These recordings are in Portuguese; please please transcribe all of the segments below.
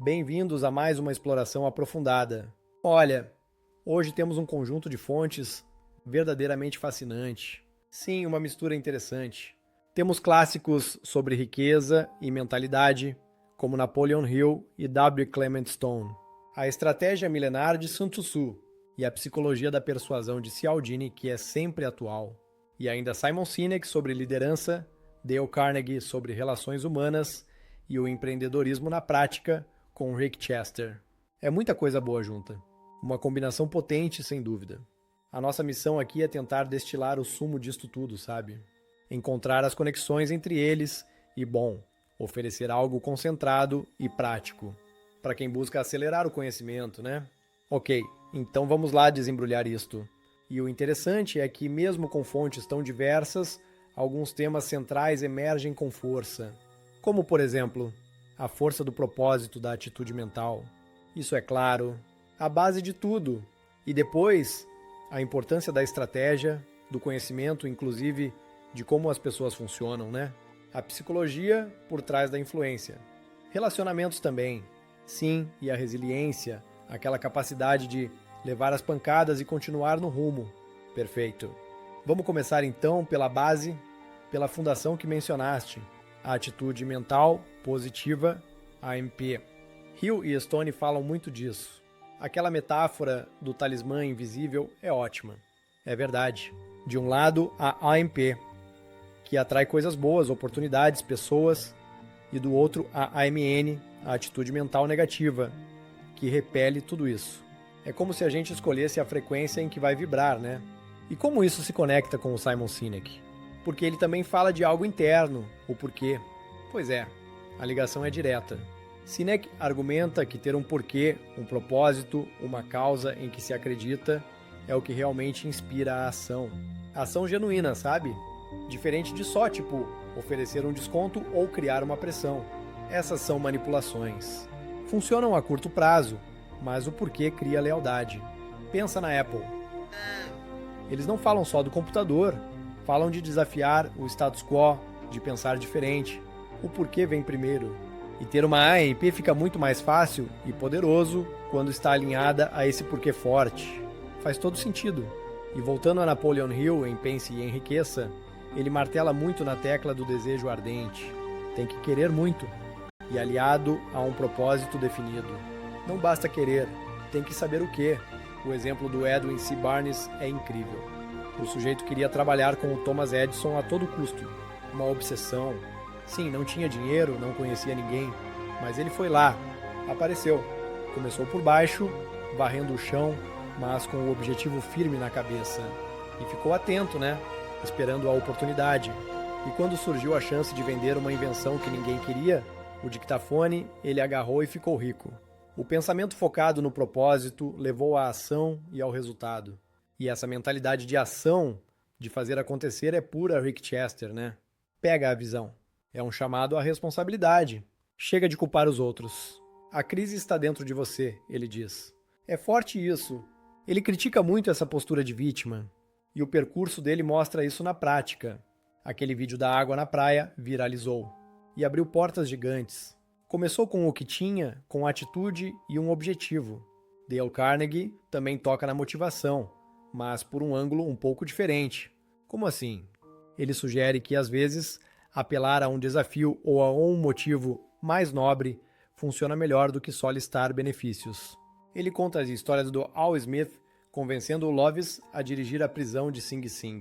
Bem-vindos a mais uma exploração aprofundada. Olha, hoje temos um conjunto de fontes verdadeiramente fascinante. Sim, uma mistura interessante. Temos clássicos sobre riqueza e mentalidade, como Napoleon Hill e W. Clement Stone, a estratégia milenar de Sun Tzu e a psicologia da persuasão de Cialdini, que é sempre atual, e ainda Simon Sinek sobre liderança, Dale Carnegie sobre relações humanas e o empreendedorismo na prática com Rick Chester. É muita coisa boa junta. Uma combinação potente, sem dúvida. A nossa missão aqui é tentar destilar o sumo disto tudo, sabe? Encontrar as conexões entre eles e, bom, oferecer algo concentrado e prático, para quem busca acelerar o conhecimento, né? Ok, então vamos lá desembrulhar isto. E o interessante é que, mesmo com fontes tão diversas, alguns temas centrais emergem com força. Como, por exemplo, a força do propósito da atitude mental. Isso é claro, a base de tudo. E depois, a importância da estratégia, do conhecimento, inclusive de como as pessoas funcionam, né? A psicologia por trás da influência. Relacionamentos também. Sim, e a resiliência, aquela capacidade de levar as pancadas e continuar no rumo. Perfeito. Vamos começar então pela base, pela fundação que mencionaste, a atitude mental positiva, AMP. Hill e Stone falam muito disso. Aquela metáfora do talismã invisível é ótima. É verdade. De um lado, a AMP, que atrai coisas boas, oportunidades, pessoas, e do outro, a AMN, a atitude mental negativa, que repele tudo isso. É como se a gente escolhesse a frequência em que vai vibrar, né? E como isso se conecta com o Simon Sinek? Porque ele também fala de algo interno, o porquê. Pois é, a ligação é direta. Sinek argumenta que ter um porquê, um propósito, uma causa em que se acredita é o que realmente inspira a ação. A ação genuína, sabe? Diferente de só, tipo, oferecer um desconto ou criar uma pressão. Essas são manipulações. Funcionam a curto prazo, mas o porquê cria lealdade. Pensa na Apple. Eles não falam só do computador, falam de desafiar o status quo, de pensar diferente. O porquê vem primeiro. E ter uma AMP fica muito mais fácil e poderoso quando está alinhada a esse porquê forte. Faz todo sentido. E voltando a Napoleon Hill em Pense e Enriqueça, ele martela muito na tecla do desejo ardente. Tem que querer muito, e aliado a um propósito definido. Não basta querer, tem que saber o quê. O exemplo do Edwin C. Barnes é incrível. O sujeito queria trabalhar com o Thomas Edison a todo custo. Uma obsessão. Sim, não tinha dinheiro, não conhecia ninguém, mas ele foi lá, apareceu. Começou por baixo, varrendo o chão, mas com o objetivo firme na cabeça. E ficou atento, né? Esperando a oportunidade. E quando surgiu a chance de vender uma invenção que ninguém queria, o dictafone, ele agarrou e ficou rico. O pensamento focado no propósito levou à ação e ao resultado. E essa mentalidade de ação, de fazer acontecer, é pura Rick Chester, né? Pega a visão. É um chamado à responsabilidade. Chega de culpar os outros. A crise está dentro de você, ele diz. É forte isso. Ele critica muito essa postura de vítima. E o percurso dele mostra isso na prática. Aquele vídeo da água na praia viralizou. E abriu portas gigantes. Começou com o que tinha, com atitude e um objetivo. Dale Carnegie também toca na motivação, mas por um ângulo um pouco diferente. Como assim? Ele sugere que, às vezes, apelar a um desafio ou a um motivo mais nobre funciona melhor do que só listar benefícios. Ele conta as histórias do Al Smith convencendo o Lovis a dirigir a prisão de Sing Sing.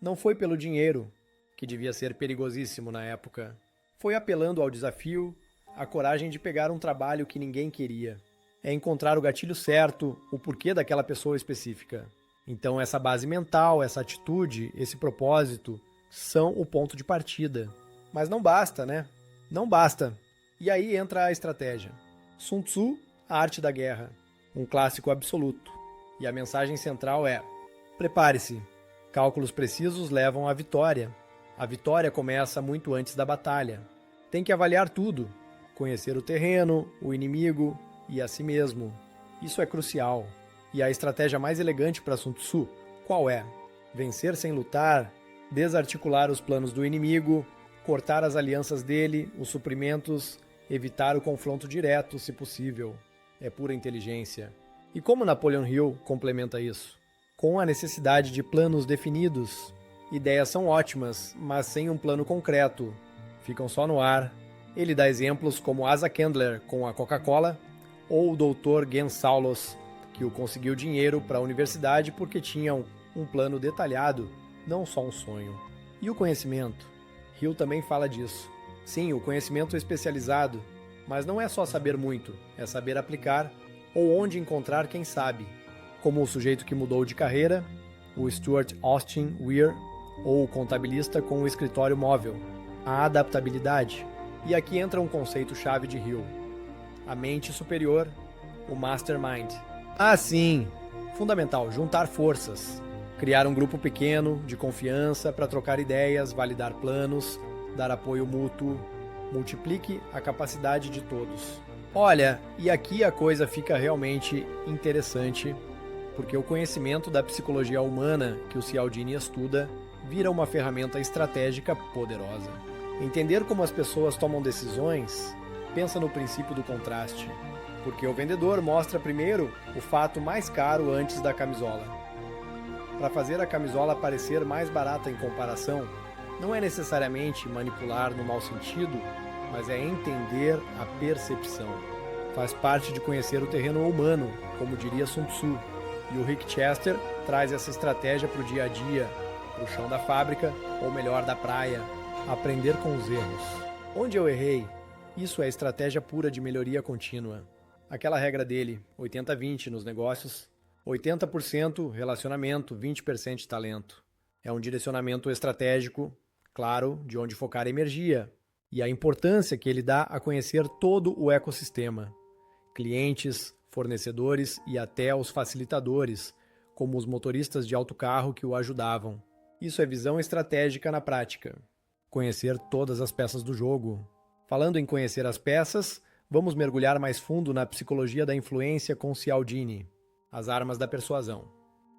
Não foi pelo dinheiro, que devia ser perigosíssimo na época. Foi apelando ao desafio, à coragem de pegar um trabalho que ninguém queria. É encontrar o gatilho certo, o porquê daquela pessoa específica. Então essa base mental, essa atitude, esse propósito são o ponto de partida. Mas não basta, né? Não basta. E aí entra a estratégia. Sun Tzu, A Arte da Guerra. Um clássico absoluto. E a mensagem central é: prepare-se. Cálculos precisos levam à vitória. A vitória começa muito antes da batalha. Tem que avaliar tudo. Conhecer o terreno, o inimigo e a si mesmo. Isso é crucial. E a estratégia mais elegante para Sun Tzu, qual é? Vencer sem lutar, desarticular os planos do inimigo, cortar as alianças dele, os suprimentos Evitar o confronto direto, se possível. É pura inteligência. E como Napoleon Hill complementa isso? Com a necessidade de planos definidos. Ideias são ótimas, mas sem um plano concreto. Ficam só no ar. Ele dá exemplos como Asa Candler com a Coca-Cola ou o Dr. Gen Saulos, que o conseguiu dinheiro para a universidade porque tinham um plano detalhado, não só um sonho. E o conhecimento? Hill também fala disso. Sim, o conhecimento especializado, mas não é só saber muito, é saber aplicar ou onde encontrar quem sabe, como o sujeito que mudou de carreira, o Stuart Austin Weir, ou o contabilista com o escritório móvel, a adaptabilidade. E aqui entra um conceito-chave de Hill: a mente superior, o mastermind. Ah, sim! Fundamental, juntar forças. Criar um grupo pequeno, de confiança, para trocar ideias, validar planos, dar apoio mútuo. Multiplique a capacidade de todos. Olha, e aqui a coisa fica realmente interessante, porque o conhecimento da psicologia humana que o Cialdini estuda vira uma ferramenta estratégica poderosa. Entender como as pessoas tomam decisões, pensa no princípio do contraste, porque o vendedor mostra primeiro o fato mais caro antes da camisola. Para fazer a camisola parecer mais barata em comparação, não é necessariamente manipular no mau sentido, mas é entender a percepção. Faz parte de conhecer o terreno humano, como diria Sun Tzu, e o Rick Chester traz essa estratégia para o dia a dia, para o chão da fábrica, ou melhor, da praia. Aprender com os erros. Onde eu errei? Isso é estratégia pura de melhoria contínua. Aquela regra dele, 80-20 nos negócios, 80% relacionamento, 20% talento. É um direcionamento estratégico, claro, de onde focar a energia, e a importância que ele dá a conhecer todo o ecossistema. Clientes, fornecedores e até os facilitadores, como os motoristas de autocarro que o ajudavam. Isso é visão estratégica na prática. Conhecer todas as peças do jogo. Falando em conhecer as peças, vamos mergulhar mais fundo na psicologia da influência com Cialdini, as armas da persuasão.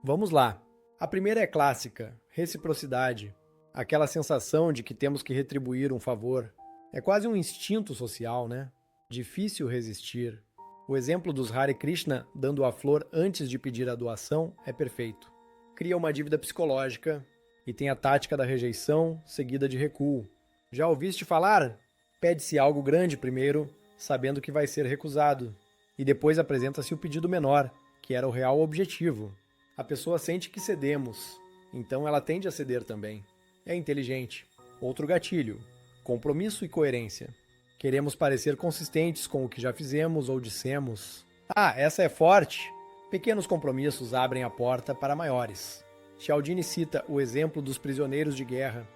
Vamos lá. A primeira é clássica, reciprocidade. Aquela sensação de que temos que retribuir um favor. É quase um instinto social, né? Difícil resistir. O exemplo dos Hare Krishna dando a flor antes de pedir a doação é perfeito. Cria uma dívida psicológica e tem a tática da rejeição seguida de recuo. Já ouviste falar? Pede-se algo grande primeiro, sabendo que vai ser recusado, e depois apresenta-se o pedido menor, que era o real objetivo. A pessoa sente que cedemos, então ela tende a ceder também. É inteligente. Outro gatilho: compromisso e coerência. Queremos parecer consistentes com o que já fizemos ou dissemos. Ah, essa é forte! Pequenos compromissos abrem a porta para maiores. Cialdini cita o exemplo dos prisioneiros de guerra,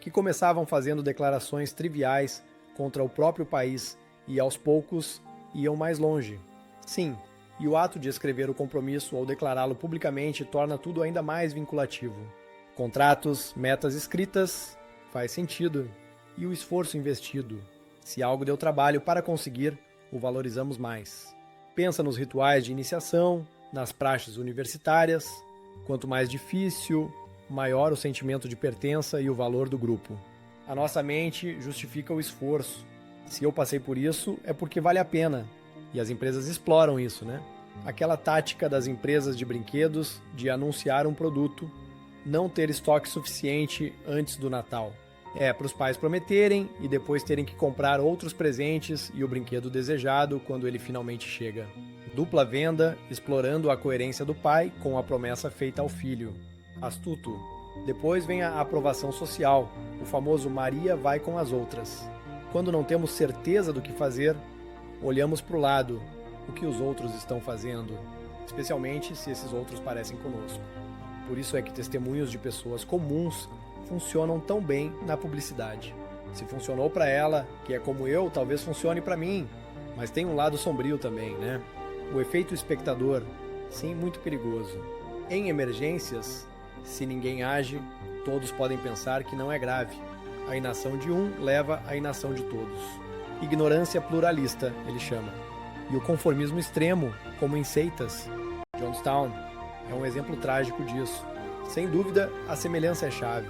que começavam fazendo declarações triviais contra o próprio país e, aos poucos, iam mais longe. Sim, e o ato de escrever o compromisso ou declará-lo publicamente torna tudo ainda mais vinculativo. Contratos, metas escritas, faz sentido. E o esforço investido. Se algo deu trabalho para conseguir, o valorizamos mais. Pensa nos rituais de iniciação, nas praxes universitárias. Quanto mais difícil, maior o sentimento de pertença e o valor do grupo. A nossa mente justifica o esforço. Se eu passei por isso, é porque vale a pena. E as empresas exploram isso, né? Aquela tática das empresas de brinquedos de anunciar um produto, não ter estoque suficiente antes do Natal. É para os pais prometerem e depois terem que comprar outros presentes e o brinquedo desejado quando ele finalmente chega. Dupla venda, explorando a coerência do pai com a promessa feita ao filho. Astuto. Depois vem a aprovação social, o famoso Maria vai com as outras. Quando não temos certeza do que fazer, olhamos para o lado, o que os outros estão fazendo, especialmente se esses outros parecem conosco. Por isso é que testemunhos de pessoas comuns funcionam tão bem na publicidade. Se funcionou para ela, que é como eu, talvez funcione para mim, mas tem um lado sombrio também, né? O efeito espectador, sim, muito perigoso. Em emergências, se ninguém age, todos podem pensar que não é grave. A inação de um leva à inação de todos. Ignorância pluralista, ele chama. E o conformismo extremo, como em seitas. Jonestown é um exemplo trágico disso. Sem dúvida, a semelhança é chave.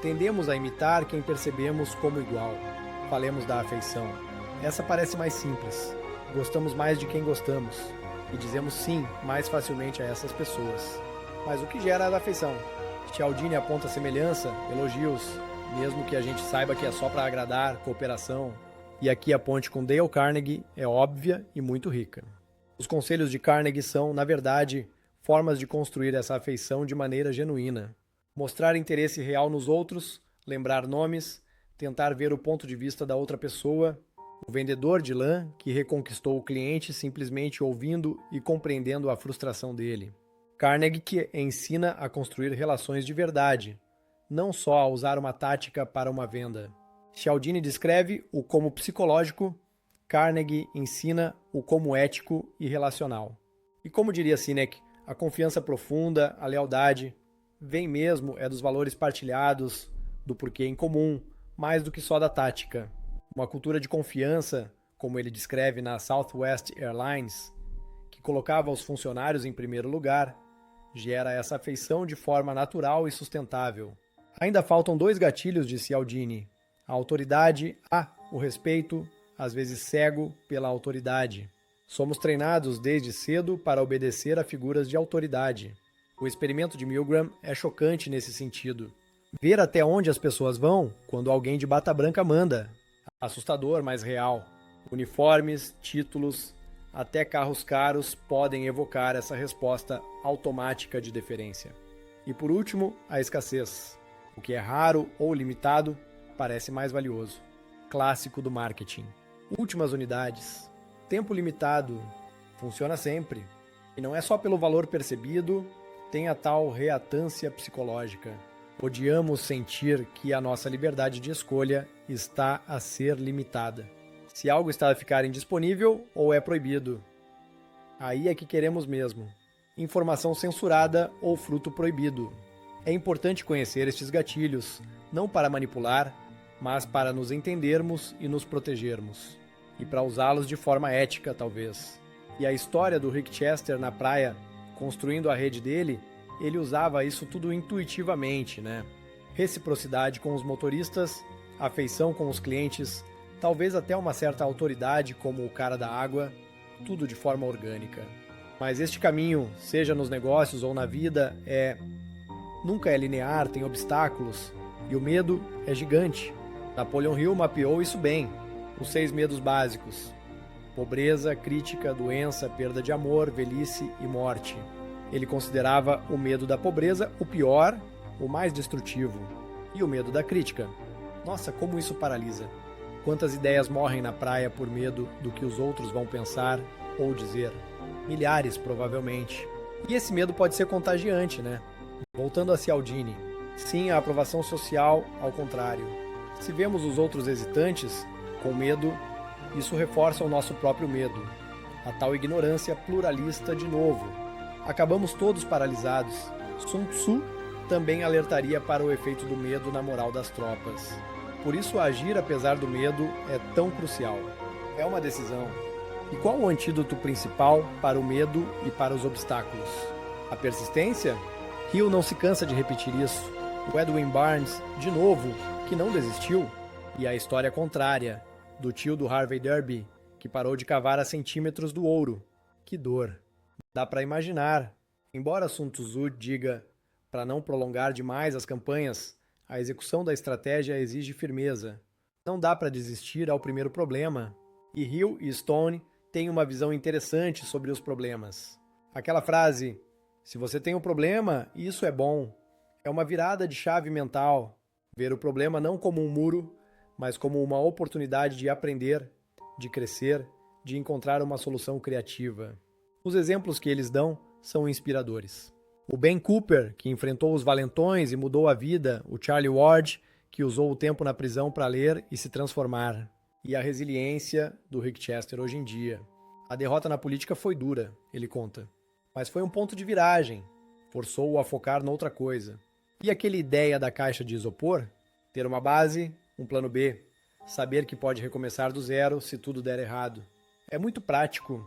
Tendemos a imitar quem percebemos como igual. Falemos da afeição. Essa parece mais simples. Gostamos mais de quem gostamos e dizemos sim mais facilmente a essas pessoas. Mas o que gera a afeição? Cialdini aponta semelhança, elogios, mesmo que a gente saiba que é só para agradar, cooperação. E aqui a ponte com Dale Carnegie é óbvia e muito rica. Os conselhos de Carnegie são, na verdade, formas de construir essa afeição de maneira genuína. Mostrar interesse real nos outros, lembrar nomes, tentar ver o ponto de vista da outra pessoa. O vendedor de lã que reconquistou o cliente simplesmente ouvindo e compreendendo a frustração dele. Carnegie que ensina a construir relações de verdade, não só a usar uma tática para uma venda. Cialdini descreve o como psicológico, Carnegie ensina o como ético e relacional. E como diria Sinek, a confiança profunda, a lealdade, vem mesmo dos valores partilhados, do porquê em comum, mais do que só da tática. Uma cultura de confiança, como ele descreve na Southwest Airlines, que colocava os funcionários em primeiro lugar, gera essa afeição de forma natural e sustentável. Ainda faltam 2 gatilhos de Cialdini. A autoridade, o respeito, às vezes cego pela autoridade. Somos treinados desde cedo para obedecer a figuras de autoridade. O experimento de Milgram é chocante nesse sentido. Ver até onde as pessoas vão quando alguém de bata branca manda. Assustador, mas real. Uniformes, títulos, até carros caros podem evocar essa resposta automática de deferência. E por último, a escassez. O que é raro ou limitado parece mais valioso. Clássico do marketing. Últimas unidades. Tempo limitado. Funciona sempre. E não é só pelo valor percebido, tem a tal reatância psicológica. Odiamos sentir que a nossa liberdade de escolha está a ser limitada. Se algo está a ficar indisponível ou é proibido. Aí é que queremos mesmo. Informação censurada ou fruto proibido. É importante conhecer estes gatilhos, não para manipular, mas para nos entendermos e nos protegermos. E para usá-los de forma ética, talvez. E a história do Rick Chester na praia, construindo a rede dele, ele usava isso tudo intuitivamente, né? Reciprocidade com os motoristas, afeição com os clientes, talvez até uma certa autoridade como o cara da água, tudo de forma orgânica. Mas este caminho, seja nos negócios ou na vida, nunca é linear, tem obstáculos, e o medo é gigante. Napoleon Hill mapeou isso bem, os 6 medos básicos: pobreza, crítica, doença, perda de amor, velhice e morte. Ele considerava o medo da pobreza o pior, o mais destrutivo, e o medo da crítica. Nossa, como isso paralisa! Quantas ideias morrem na praia por medo do que os outros vão pensar ou dizer? Milhares, provavelmente. E esse medo pode ser contagiante, né? Voltando a Cialdini. Sim, a aprovação social, ao contrário. Se vemos os outros hesitantes, com medo, isso reforça o nosso próprio medo. A tal ignorância pluralista de novo. Acabamos todos paralisados. Sun Tzu também alertaria para o efeito do medo na moral das tropas. Por isso, agir apesar do medo é tão crucial. É uma decisão. E qual o antídoto principal para o medo e para os obstáculos? A persistência? Hill não se cansa de repetir isso. O Edwin Barnes, de novo, que não desistiu. E a história contrária, do tio do Harvey Derby, que parou de cavar a centímetros do ouro. Que dor! Dá para imaginar. Embora Sun Tzu diga para não prolongar demais as campanhas, a execução da estratégia exige firmeza. Não dá para desistir ao primeiro problema. E Hill e Stone têm uma visão interessante sobre os problemas. Aquela frase, se você tem um problema, isso é bom, é uma virada de chave mental. Ver o problema não como um muro, mas como uma oportunidade de aprender, de crescer, de encontrar uma solução criativa. Os exemplos que eles dão são inspiradores. O Ben Cooper, que enfrentou os valentões e mudou a vida, o Charlie Ward, que usou o tempo na prisão para ler e se transformar, e a resiliência do Rick Chester hoje em dia. A derrota na política foi dura, ele conta, mas foi um ponto de viragem, forçou-o a focar noutra coisa. E aquela ideia da caixa de isopor? Ter uma base, um plano B, saber que pode recomeçar do zero se tudo der errado. É muito prático.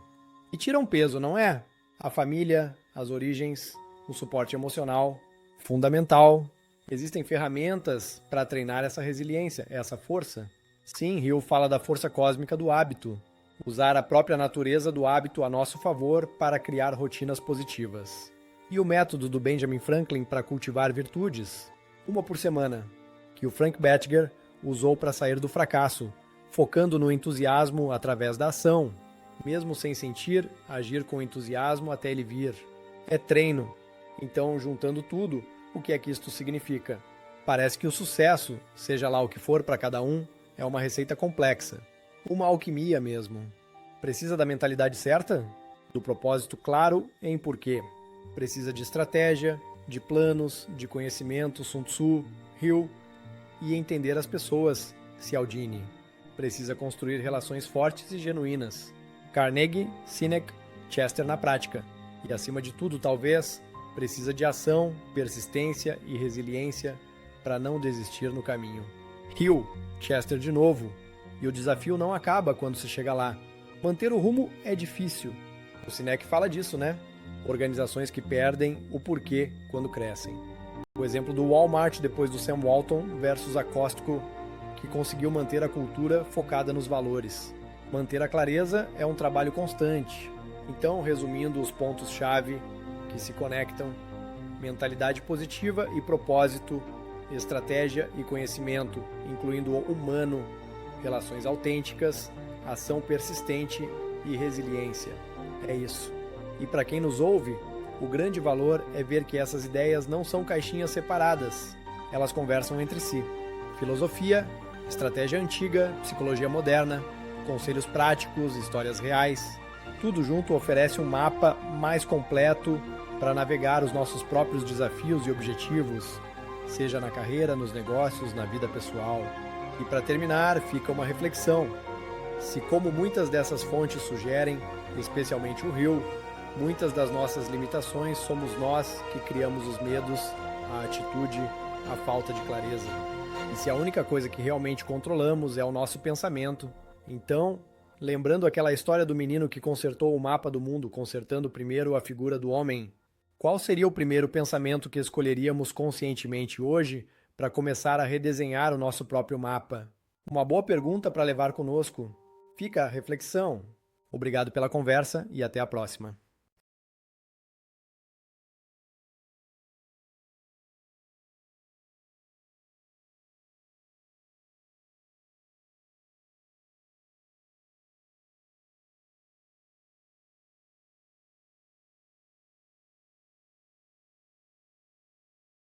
E tira um peso, não é? A família, as origens, o suporte emocional, fundamental. Existem ferramentas para treinar essa resiliência, essa força. Sim, Hill fala da força cósmica do hábito, usar a própria natureza do hábito a nosso favor para criar rotinas positivas. E o método do Benjamin Franklin para cultivar virtudes, uma por semana, que o Frank Bettger usou para sair do fracasso, focando no entusiasmo através da ação, mesmo sem sentir, agir com entusiasmo até ele vir. É treino. Então, juntando tudo, o que é que isto significa? Parece que o sucesso, seja lá o que for para cada um, é uma receita complexa. Uma alquimia mesmo. Precisa da mentalidade certa? Do propósito claro em porquê. Precisa de estratégia, de planos, de conhecimento, Sun Tzu, Hill, e entender as pessoas, Cialdini. Precisa construir relações fortes e genuínas. Carnegie, Sinek, Chester na prática. E acima de tudo, talvez, precisa de ação, persistência e resiliência para não desistir no caminho. Hill, Chester de novo. E o desafio não acaba quando se chega lá. Manter o rumo é difícil. O Sinek fala disso, né? Organizações que perdem o porquê quando crescem. O exemplo do Walmart depois do Sam Walton versus a Costco, que conseguiu manter a cultura focada nos valores. Manter a clareza é um trabalho constante. Então, resumindo os pontos-chave que se conectam: mentalidade positiva e propósito, estratégia e conhecimento, incluindo o humano, relações autênticas, ação persistente e resiliência. É isso. E para quem nos ouve, o grande valor é ver que essas ideias não são caixinhas separadas. Elas conversam entre si. Filosofia, estratégia antiga, psicologia moderna, conselhos práticos, histórias reais. Tudo junto oferece um mapa mais completo para navegar os nossos próprios desafios e objetivos, seja na carreira, nos negócios, na vida pessoal. E para terminar, fica uma reflexão. Se, como muitas dessas fontes sugerem, especialmente o Hill, muitas das nossas limitações somos nós que criamos os medos, a atitude, a falta de clareza. E se a única coisa que realmente controlamos é o nosso pensamento, então, lembrando aquela história do menino que consertou o mapa do mundo, consertando primeiro a figura do homem, qual seria o primeiro pensamento que escolheríamos conscientemente hoje para começar a redesenhar o nosso próprio mapa? Uma boa pergunta para levar conosco. Fica a reflexão. Obrigado pela conversa e até a próxima.